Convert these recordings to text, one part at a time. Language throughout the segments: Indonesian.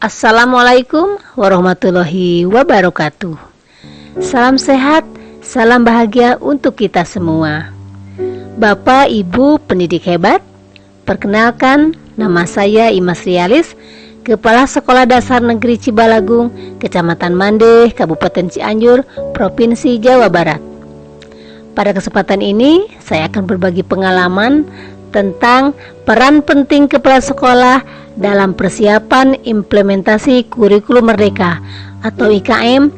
Assalamualaikum warahmatullahi wabarakatuh. Salam sehat, salam bahagia untuk kita semua. Bapak, Ibu pendidik hebat, perkenalkan, nama saya Imas Rialis, Kepala Sekolah Dasar Negeri Cibalagung, Kecamatan Mandeh, Kabupaten Cianjur, Provinsi Jawa Barat. Pada kesempatan ini, saya akan berbagi pengalaman tentang peran penting kepala sekolah dalam persiapan implementasi kurikulum merdeka atau IKM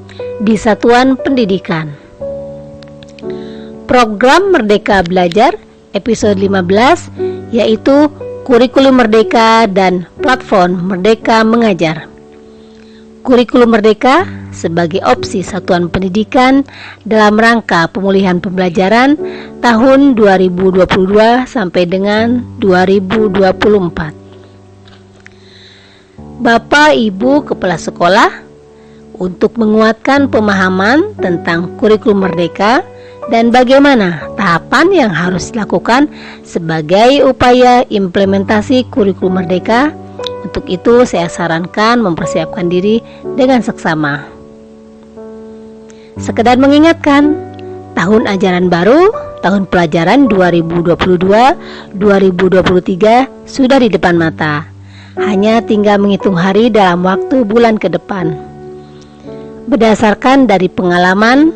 di satuan pendidikan. Program Merdeka Belajar episode 15 yaitu Kurikulum Merdeka dan Platform Merdeka Mengajar. Kurikulum Merdeka sebagai opsi satuan pendidikan dalam rangka pemulihan pembelajaran tahun 2022 sampai dengan 2024. Bapak, Ibu, Kepala Sekolah, untuk menguatkan pemahaman tentang kurikulum merdeka dan bagaimana tahapan yang harus dilakukan sebagai upaya implementasi kurikulum merdeka, untuk itu saya sarankan mempersiapkan diri dengan seksama. Sekedar mengingatkan, tahun ajaran baru, tahun pelajaran 2022-2023 sudah di depan mata. Hanya tinggal menghitung hari dalam waktu bulan ke depan. Berdasarkan dari pengalaman,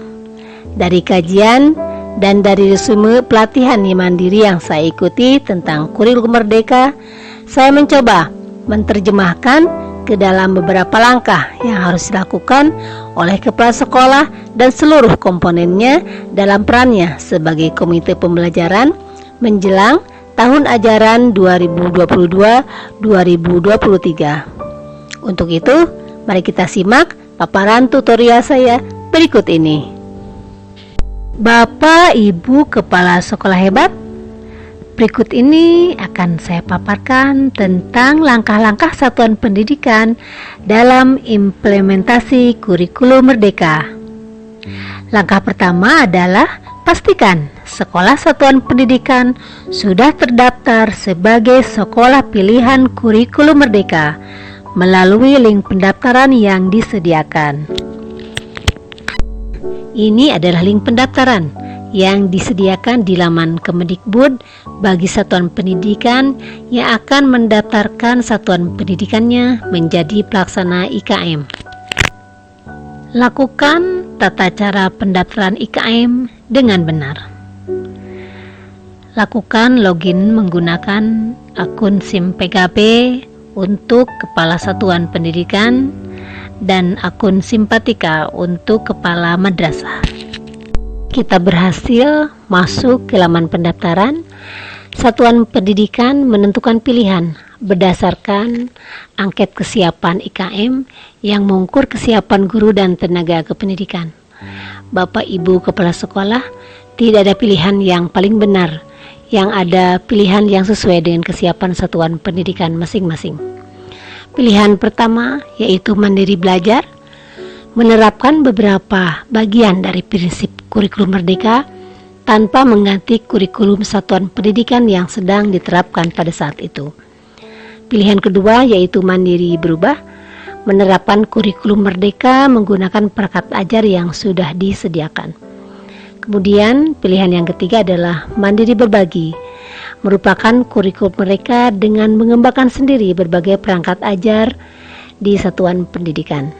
dari kajian, dan dari resume pelatihan mandiri yang saya ikuti tentang kurikulum merdeka, saya mencoba menerjemahkan ke dalam beberapa langkah yang harus dilakukan oleh kepala sekolah dan seluruh komponennya dalam perannya sebagai komite pembelajaran menjelang tahun ajaran 2022-2023. Untuk itu, mari kita simak paparan tutorial saya berikut ini. Bapak, Ibu, Kepala Sekolah hebat, berikut ini akan saya paparkan tentang langkah-langkah satuan pendidikan dalam implementasi kurikulum merdeka. Langkah pertama adalah pastikan sekolah satuan pendidikan sudah terdaftar sebagai sekolah pilihan kurikulum merdeka melalui link pendaftaran yang disediakan. Ini adalah link pendaftaran yang disediakan di laman Kemendikbud bagi satuan pendidikan yang akan mendaftarkan satuan pendidikannya menjadi pelaksana IKM. Lakukan tata cara pendaftaran IKM dengan benar. Lakukan login menggunakan akun SIM PKP untuk kepala satuan pendidikan dan akun Simpatika untuk kepala madrasah. Kita berhasil masuk ke laman pendaftaran. Satuan pendidikan menentukan pilihan berdasarkan angket kesiapan IKM yang mengukur kesiapan guru dan tenaga kependidikan. Bapak, Ibu, Kepala Sekolah, tidak ada pilihan yang paling benar, yang ada pilihan yang sesuai dengan kesiapan satuan pendidikan masing-masing. Pilihan pertama yaitu mandiri belajar, menerapkan beberapa bagian dari prinsip kurikulum merdeka tanpa mengganti kurikulum satuan pendidikan yang sedang diterapkan pada saat itu. Pilihan kedua yaitu mandiri berubah, menerapkan kurikulum merdeka menggunakan perangkat ajar yang sudah disediakan. Kemudian pilihan yang ketiga adalah mandiri berbagi, merupakan kurikulum mereka dengan mengembangkan sendiri berbagai perangkat ajar di satuan pendidikan.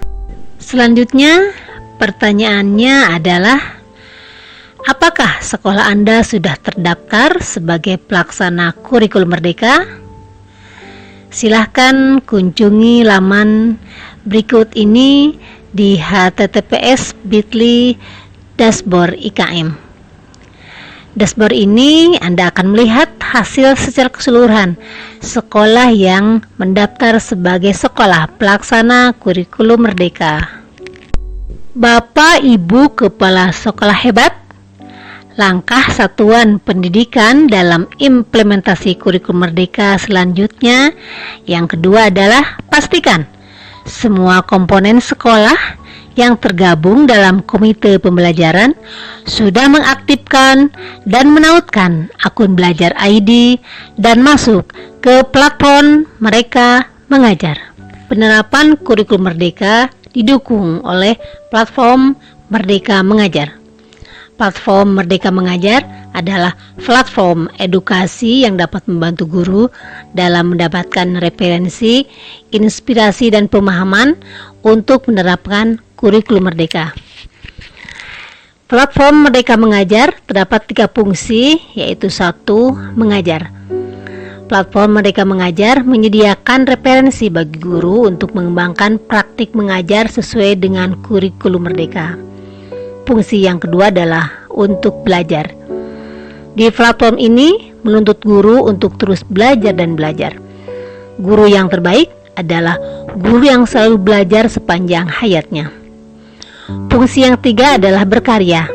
Selanjutnya, pertanyaannya adalah, apakah sekolah Anda sudah terdaftar sebagai pelaksana kurikulum merdeka? Silahkan kunjungi laman berikut ini di https://bit.ly/dashboard IKM. Dashboard ini Anda akan melihat hasil secara keseluruhan sekolah yang mendaftar sebagai sekolah pelaksana kurikulum merdeka. Bapak, Ibu, Kepala Sekolah hebat, langkah satuan pendidikan dalam implementasi kurikulum merdeka selanjutnya yang kedua adalah pastikan semua komponen sekolah yang tergabung dalam komite pembelajaran sudah mengaktifkan dan menautkan akun belajar ID dan masuk ke platform mereka mengajar. Penerapan kurikulum merdeka didukung oleh platform Merdeka Mengajar. Platform Merdeka Mengajar adalah platform edukasi yang dapat membantu guru dalam mendapatkan referensi, inspirasi, dan pemahaman untuk menerapkan kurikulum merdeka. Platform Merdeka Mengajar terdapat 3 fungsi, yaitu 1. Mengajar. Platform Merdeka Mengajar menyediakan referensi bagi guru untuk mengembangkan praktik mengajar sesuai dengan kurikulum merdeka. Fungsi yang kedua adalah untuk belajar. Di platform ini menuntut guru untuk terus belajar dan belajar. Guru yang terbaik adalah guru yang selalu belajar sepanjang hayatnya. Fungsi yang ketiga adalah berkarya,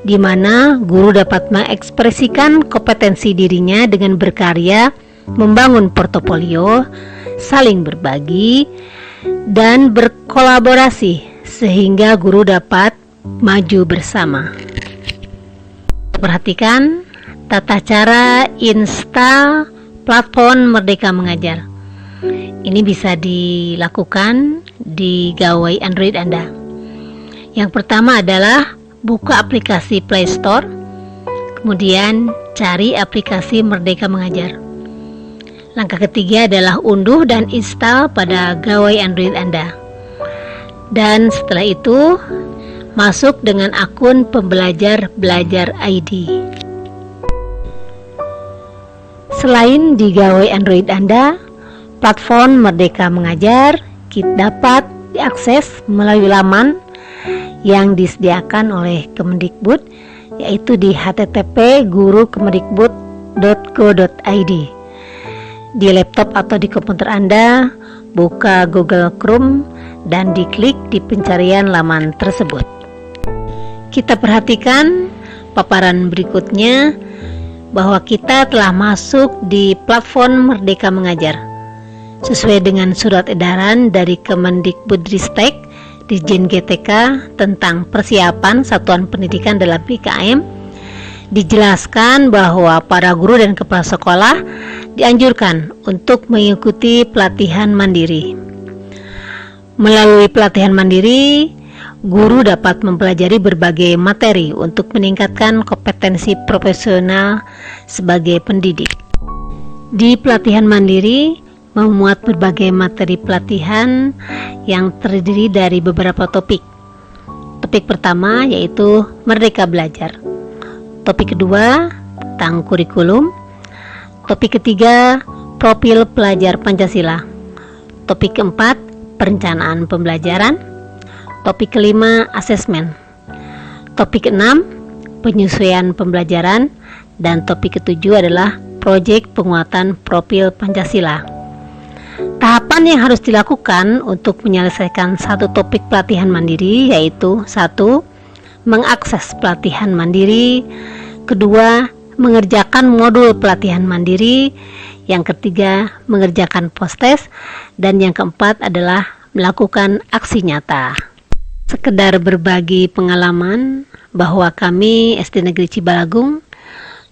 di mana guru dapat mengekspresikan kompetensi dirinya dengan berkarya, membangun portofolio, saling berbagi, dan berkolaborasi sehingga guru dapat maju bersama. Perhatikan tata cara install platform Merdeka Mengajar. Ini bisa dilakukan di gawai Android Anda. Yang pertama adalah buka aplikasi Play Store, kemudian cari aplikasi Merdeka Mengajar. Langkah ketiga adalah unduh dan install pada gawai Android Anda. Dan setelah itu, masuk dengan akun pembelajar Belajar ID. Selain di gawai Android Anda, platform Merdeka Mengajar dapat diakses melalui laman yang disediakan oleh Kemendikbud, yaitu di http://gurukemendikbud.go.id. Di laptop atau di komputer Anda, buka Google Chrome dan diklik di pencarian laman tersebut. Kita perhatikan paparan berikutnya bahwa kita telah masuk di platform Merdeka Mengajar. Sesuai dengan surat edaran dari Kemendikbudristek Dirjen GTK tentang persiapan satuan pendidikan dalam PKM, dijelaskan bahwa para guru dan kepala sekolah dianjurkan untuk mengikuti pelatihan mandiri. Melalui pelatihan mandiri, guru dapat mempelajari berbagai materi untuk meningkatkan kompetensi profesional sebagai pendidik. Di pelatihan mandiri memuat berbagai materi pelatihan yang terdiri dari beberapa topik. Topik pertama yaitu Merdeka Belajar. Topik kedua tentang kurikulum. Topik ketiga profil pelajar Pancasila. Topik keempat perencanaan pembelajaran. Topik kelima asesmen. Topik keenam penyesuaian pembelajaran. Dan topik ketujuh adalah proyek penguatan profil Pancasila. Tahapan yang harus dilakukan untuk menyelesaikan satu topik pelatihan mandiri yaitu 1. Mengakses pelatihan mandiri. 2. Mengerjakan modul pelatihan mandiri. Yang ketiga, mengerjakan post-test. Dan yang keempat adalah melakukan aksi nyata. Sekedar berbagi pengalaman bahwa kami SD Negeri Cibalagung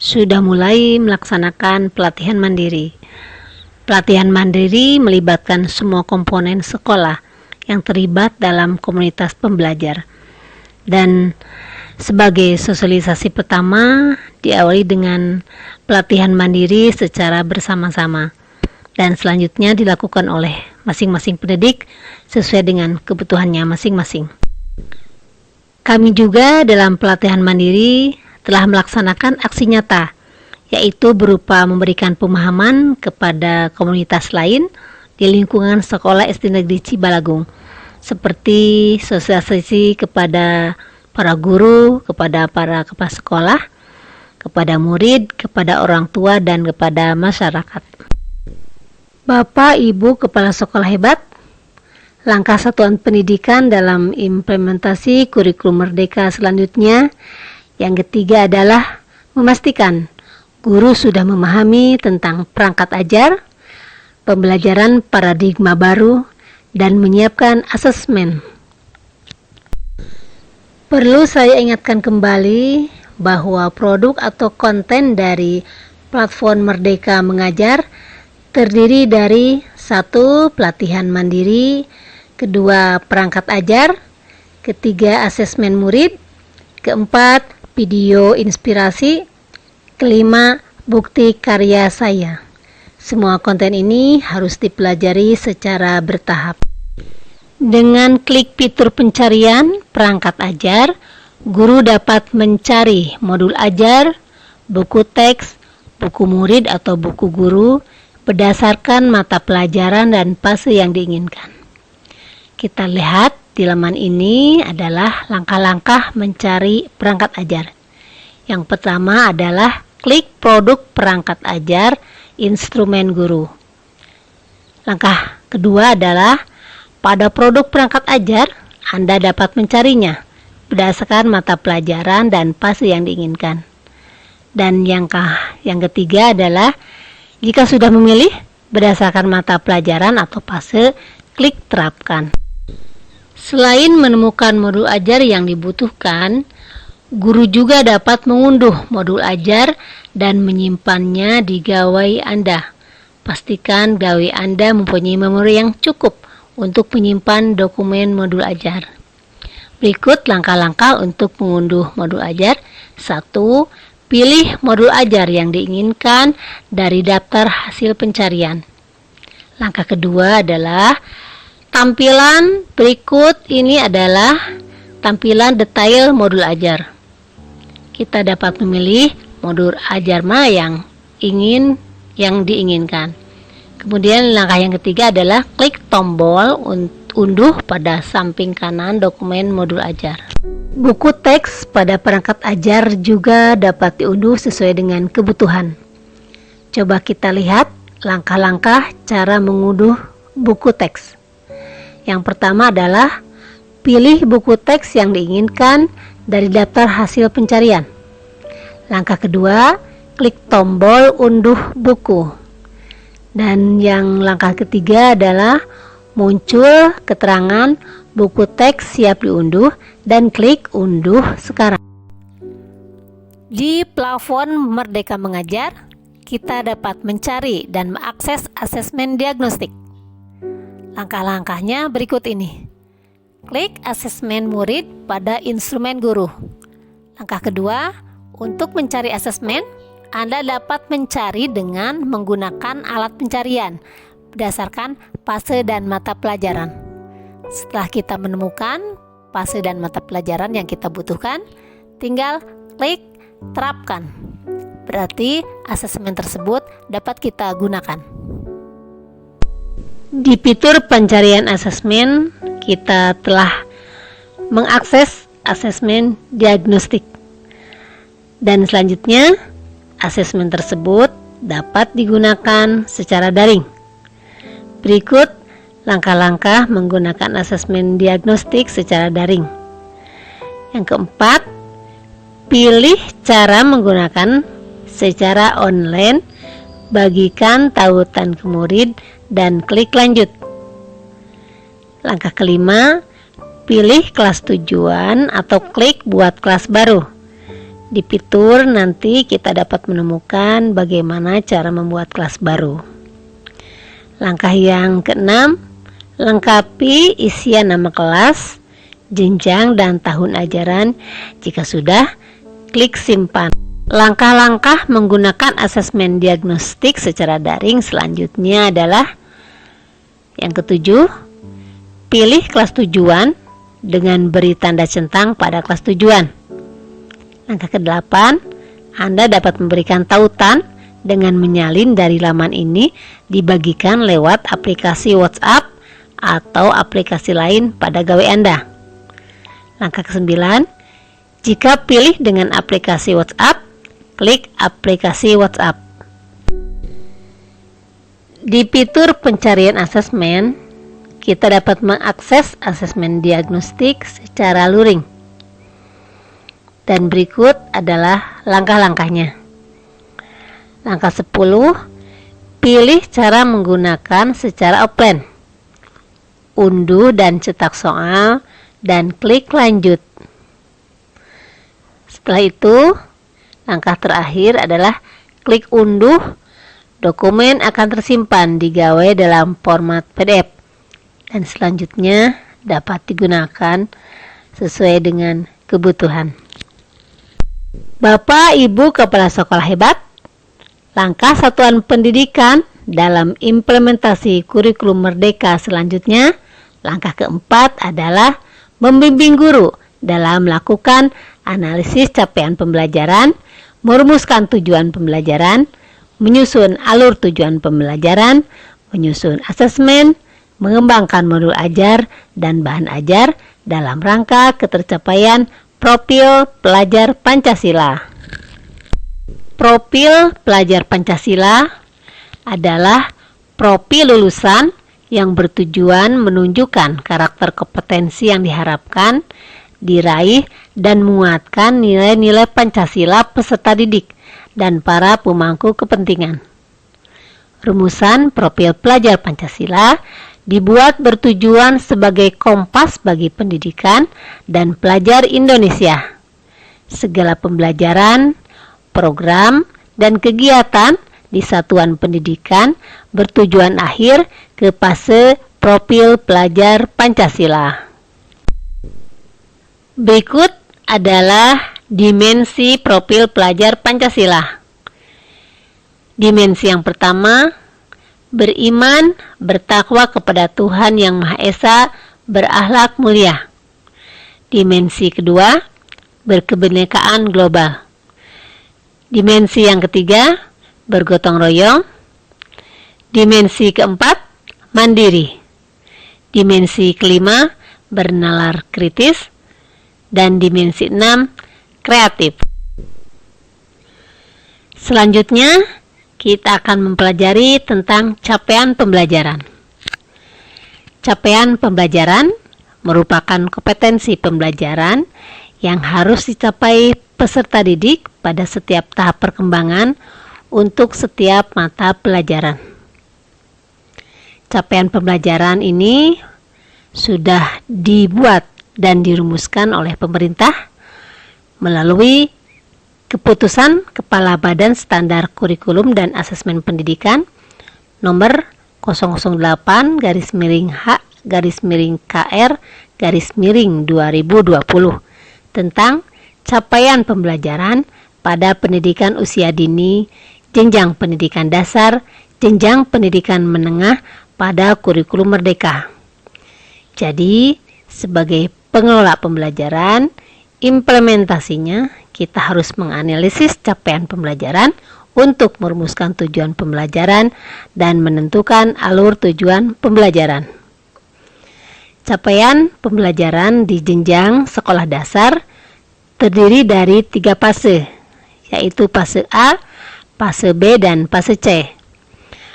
sudah mulai melaksanakan pelatihan mandiri. Pelatihan mandiri melibatkan semua komponen sekolah yang terlibat dalam komunitas pembelajar. Dan sebagai sosialisasi pertama diawali dengan pelatihan mandiri secara bersama-sama. Dan selanjutnya dilakukan oleh masing-masing pendidik sesuai dengan kebutuhannya masing-masing. Kami juga dalam pelatihan mandiri telah melaksanakan aksi nyata, yaitu berupa memberikan pemahaman kepada komunitas lain di lingkungan sekolah SD Negeri Cibalagung, seperti sosialisasi kepada para guru, kepada para kepala sekolah, kepada murid, kepada orang tua, dan kepada masyarakat. Bapak, Ibu, Kepala Sekolah hebat, langkah satuan pendidikan dalam implementasi kurikulum merdeka selanjutnya yang ketiga adalah memastikan guru sudah memahami tentang perangkat ajar, pembelajaran paradigma baru, dan menyiapkan asesmen. Perlu saya ingatkan kembali bahwa produk atau konten dari platform Merdeka Mengajar terdiri dari 1. Pelatihan mandiri. 2. Perangkat ajar. 3. Asesmen murid. 4. Video inspirasi. 5. Bukti karya saya. Semua konten ini harus dipelajari secara bertahap. Dengan klik fitur pencarian perangkat ajar, guru dapat mencari modul ajar, buku teks, buku murid atau buku guru berdasarkan mata pelajaran dan fase yang diinginkan. Kita lihat di laman ini adalah langkah-langkah mencari perangkat ajar. Yang pertama adalah klik produk perangkat ajar instrumen guru. Langkah kedua adalah pada produk perangkat ajar, Anda dapat mencarinya berdasarkan mata pelajaran dan fase yang diinginkan. Dan yang ketiga adalah jika sudah memilih berdasarkan mata pelajaran atau fase, klik terapkan. Selain menemukan modul ajar yang dibutuhkan, guru juga dapat mengunduh modul ajar dan menyimpannya di gawai Anda. Pastikan gawai Anda mempunyai memori yang cukup untuk menyimpan dokumen modul ajar. Berikut langkah-langkah untuk mengunduh modul ajar. 1. Pilih modul ajar yang diinginkan dari daftar hasil pencarian. Langkah kedua adalah tampilan berikut ini adalah tampilan detail modul ajar. Kita dapat memilih modul ajar mana yang diinginkan. Kemudian langkah yang ketiga adalah klik tombol unduh pada samping kanan dokumen modul ajar. Buku teks pada perangkat ajar juga dapat diunduh sesuai dengan kebutuhan. Coba kita lihat langkah-langkah cara mengunduh buku teks. Yang pertama adalah pilih buku teks yang diinginkan dari daftar hasil pencarian. Langkah kedua, klik tombol unduh buku. Dan yang langkah ketiga adalah muncul keterangan buku teks siap diunduh dan klik unduh sekarang. Di platform Merdeka Mengajar, kita dapat mencari dan mengakses asesmen diagnostik. Langkah-langkahnya berikut ini. Klik asesmen murid pada instrumen guru. Langkah kedua, untuk mencari asesmen, Anda dapat mencari dengan menggunakan alat pencarian berdasarkan fase dan mata pelajaran. Setelah kita menemukan fase dan mata pelajaran yang kita butuhkan, tinggal klik terapkan. Berarti asesmen tersebut dapat kita gunakan. Di fitur pencarian asesmen, kita telah mengakses asesmen diagnostik. Dan selanjutnya, asesmen tersebut dapat digunakan secara daring. Berikut langkah-langkah menggunakan asesmen diagnostik secara daring. Yang keempat, pilih cara menggunakan secara online, bagikan tautan ke murid, dan klik lanjut. Langkah kelima, pilih kelas tujuan atau klik buat kelas baru. Di fitur nanti kita dapat menemukan bagaimana cara membuat kelas baru. Langkah yang keenam, lengkapi isian nama kelas, jenjang dan tahun ajaran. Jika sudah, klik simpan. Langkah-langkah menggunakan asesmen diagnostik secara daring selanjutnya adalah yang ketujuh, pilih kelas tujuan dengan beri tanda centang pada kelas tujuan. Langkah ke-8, Anda dapat memberikan tautan dengan menyalin dari laman ini dibagikan lewat aplikasi WhatsApp atau aplikasi lain pada gawai Anda. Langkah ke-9, jika pilih dengan aplikasi WhatsApp, klik aplikasi WhatsApp. Di fitur pencarian asesmen, kita dapat mengakses asesmen diagnostik secara luring. Dan berikut adalah langkah-langkahnya. Langkah 10, pilih cara menggunakan secara offline. Unduh dan cetak soal dan klik lanjut. Setelah itu, langkah terakhir adalah klik unduh dokumen akan tersimpan digawe dalam format PDF dan selanjutnya dapat digunakan sesuai dengan kebutuhan. Bapak Ibu Kepala Sekolah hebat, langkah satuan pendidikan dalam implementasi kurikulum merdeka selanjutnya, langkah keempat adalah membimbing guru dalam melakukan analisis capaian pembelajaran, merumuskan tujuan pembelajaran, menyusun alur tujuan pembelajaran, menyusun asesmen, mengembangkan modul ajar dan bahan ajar dalam rangka ketercapaian profil pelajar Pancasila. Profil pelajar Pancasila adalah profil lulusan yang bertujuan menunjukkan karakter kompetensi yang diharapkan, diraih, dan menguatkan nilai-nilai Pancasila peserta didik dan para pemangku kepentingan. Rumusan profil pelajar Pancasila dibuat bertujuan sebagai kompas bagi pendidikan dan pelajar Indonesia. Segala pembelajaran, program, dan kegiatan di satuan pendidikan bertujuan akhir ke fase profil pelajar Pancasila. Berikut adalah dimensi profil pelajar Pancasila. Dimensi yang pertama, beriman, bertakwa kepada Tuhan Yang Maha Esa, berakhlak mulia. Dimensi kedua, berkebinekaan global. Dimensi yang ketiga, bergotong royong. Dimensi keempat, mandiri. Dimensi kelima, bernalar kritis. Dan dimensi 6, kreatif. Selanjutnya, kita akan mempelajari tentang capaian pembelajaran. Capaian pembelajaran merupakan kompetensi pembelajaran yang harus dicapai peserta didik pada setiap tahap perkembangan untuk setiap mata pelajaran. Capaian pembelajaran ini sudah dibuat dan dirumuskan oleh pemerintah melalui Keputusan Kepala Badan Standar Kurikulum dan Asesmen Pendidikan nomor 008-H-KR-2020 tentang capaian pembelajaran pada pendidikan usia dini, jenjang pendidikan dasar, jenjang pendidikan menengah pada kurikulum merdeka. Jadi, sebagai pengelola pembelajaran, implementasinya kita harus menganalisis capaian pembelajaran untuk merumuskan tujuan pembelajaran dan menentukan alur tujuan pembelajaran. Capaian pembelajaran di jenjang sekolah dasar terdiri dari 3 fase, yaitu fase A, fase B, dan fase C.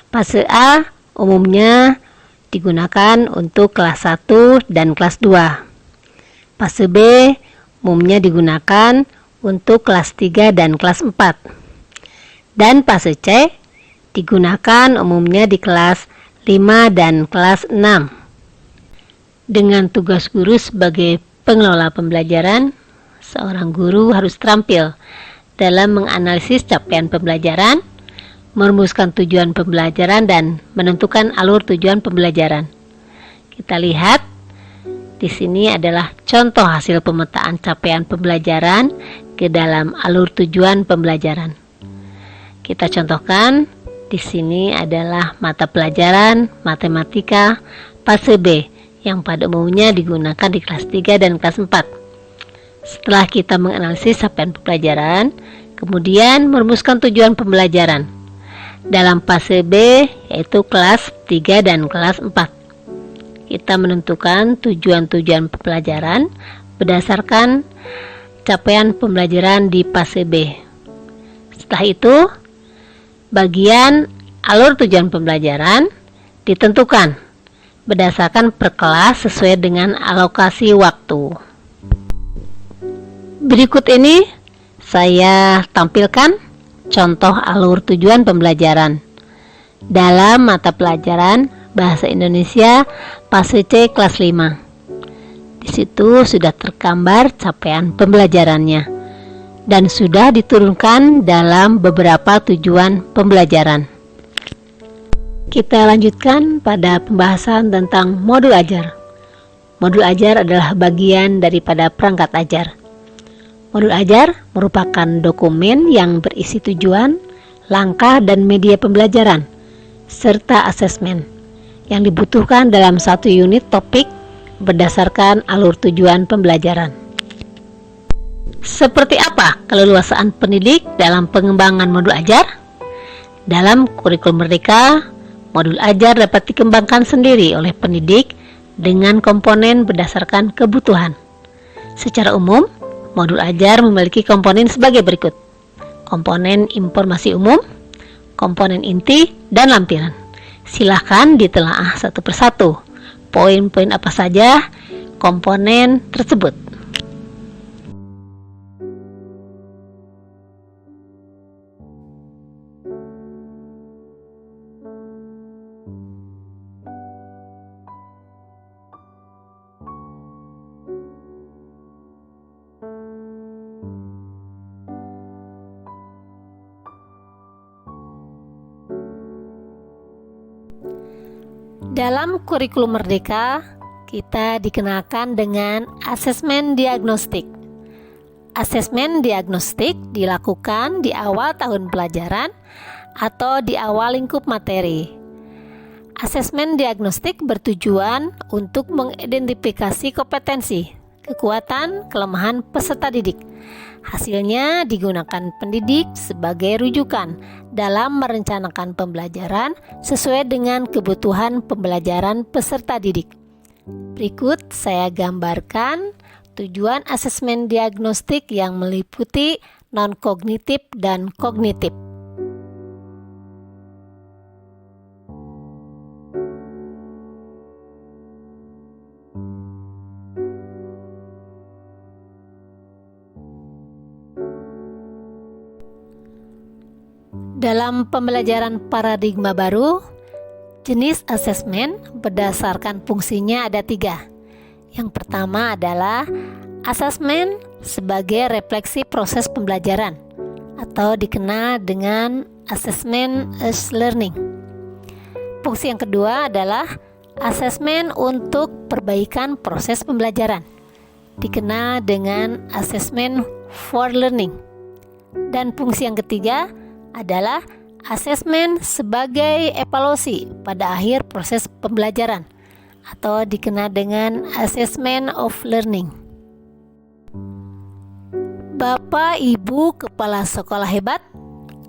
Fase A umumnya digunakan untuk kelas 1 dan kelas 2. Fase B umumnya digunakan untuk kelas 3 dan kelas 4. Dan fase C digunakan umumnya di kelas 5 dan kelas 6. Dengan tugas guru sebagai pengelola pembelajaran, seorang guru harus terampil dalam menganalisis capaian pembelajaran, merumuskan tujuan pembelajaran, dan menentukan alur tujuan pembelajaran. Kita lihat di sini adalah contoh hasil pemetaan capaian pembelajaran ke dalam alur tujuan pembelajaran. Kita contohkan, di sini adalah mata pelajaran matematika fase B yang pada umumnya digunakan di kelas 3 dan kelas 4. Setelah kita menganalisis capaian pembelajaran, kemudian merumuskan tujuan pembelajaran dalam fase B, yaitu kelas 3 dan kelas 4. Kita menentukan tujuan-tujuan pembelajaran berdasarkan capaian pembelajaran di fase B. Setelah itu, bagian alur tujuan pembelajaran ditentukan berdasarkan per kelas sesuai dengan alokasi waktu. Berikut ini saya tampilkan contoh alur tujuan pembelajaran dalam mata pelajaran Bahasa Indonesia fase C kelas 5. Di situ sudah tergambar capaian pembelajarannya dan sudah diturunkan dalam beberapa tujuan pembelajaran. Kita lanjutkan pada pembahasan tentang modul ajar. Modul ajar adalah bagian daripada perangkat ajar. Modul ajar merupakan dokumen yang berisi tujuan, langkah, dan media pembelajaran, serta asesmen yang dibutuhkan dalam satu unit topik berdasarkan alur tujuan pembelajaran. Seperti apa keleluasaan pendidik dalam pengembangan modul ajar? Dalam kurikulum Merdeka, modul ajar dapat dikembangkan sendiri oleh pendidik dengan komponen berdasarkan kebutuhan. Secara umum, modul ajar memiliki komponen sebagai berikut: komponen informasi umum, komponen inti, dan lampiran. Silahkan ditelaah satu persatu poin-poin apa saja komponen tersebut. Dalam kurikulum Merdeka, kita dikenalkan dengan asesmen diagnostik. Asesmen diagnostik dilakukan di awal tahun pelajaran atau di awal lingkup materi. Asesmen diagnostik bertujuan untuk mengidentifikasi kompetensi, kekuatan, kelemahan peserta didik. Hasilnya digunakan pendidik sebagai rujukan dalam merencanakan pembelajaran sesuai dengan kebutuhan pembelajaran peserta didik. Berikut saya gambarkan tujuan asesmen diagnostik yang meliputi non-kognitif dan kognitif. Dalam pembelajaran paradigma baru, jenis asesmen berdasarkan fungsinya ada 3. Yang pertama adalah asesmen sebagai refleksi proses pembelajaran atau dikenal dengan asesmen as learning. Fungsi yang kedua adalah asesmen untuk perbaikan proses pembelajaran, dikenal dengan asesmen for learning. Dan fungsi yang ketiga adalah asesmen sebagai evaluasi pada akhir proses pembelajaran atau dikenal dengan assessment of learning. Bapak Ibu Kepala Sekolah hebat,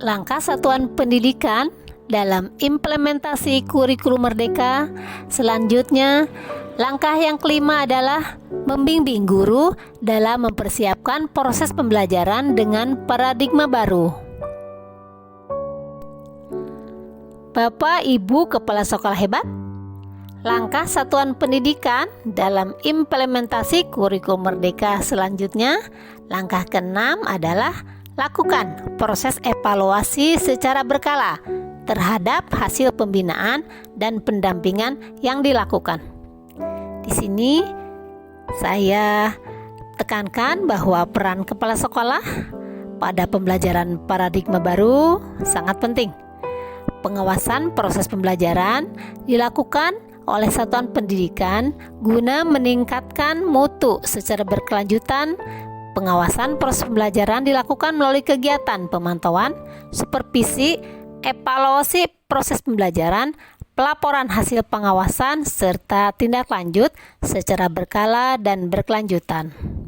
langkah satuan pendidikan dalam implementasi kurikulum Merdeka selanjutnya, langkah yang kelima adalah membimbing guru dalam mempersiapkan proses pembelajaran dengan paradigma baru. Bapak Ibu Kepala Sekolah hebat, langkah satuan pendidikan dalam implementasi kurikulum Merdeka selanjutnya, langkah ke-6 adalah lakukan proses evaluasi secara berkala terhadap hasil pembinaan dan pendampingan yang dilakukan. Di sini saya tekankan bahwa peran kepala sekolah pada pembelajaran paradigma baru sangat penting. Pengawasan proses pembelajaran dilakukan oleh satuan pendidikan guna meningkatkan mutu secara berkelanjutan. Pengawasan proses pembelajaran dilakukan melalui kegiatan pemantauan, supervisi, evaluasi proses pembelajaran, pelaporan hasil pengawasan, serta tindak lanjut secara berkala dan berkelanjutan.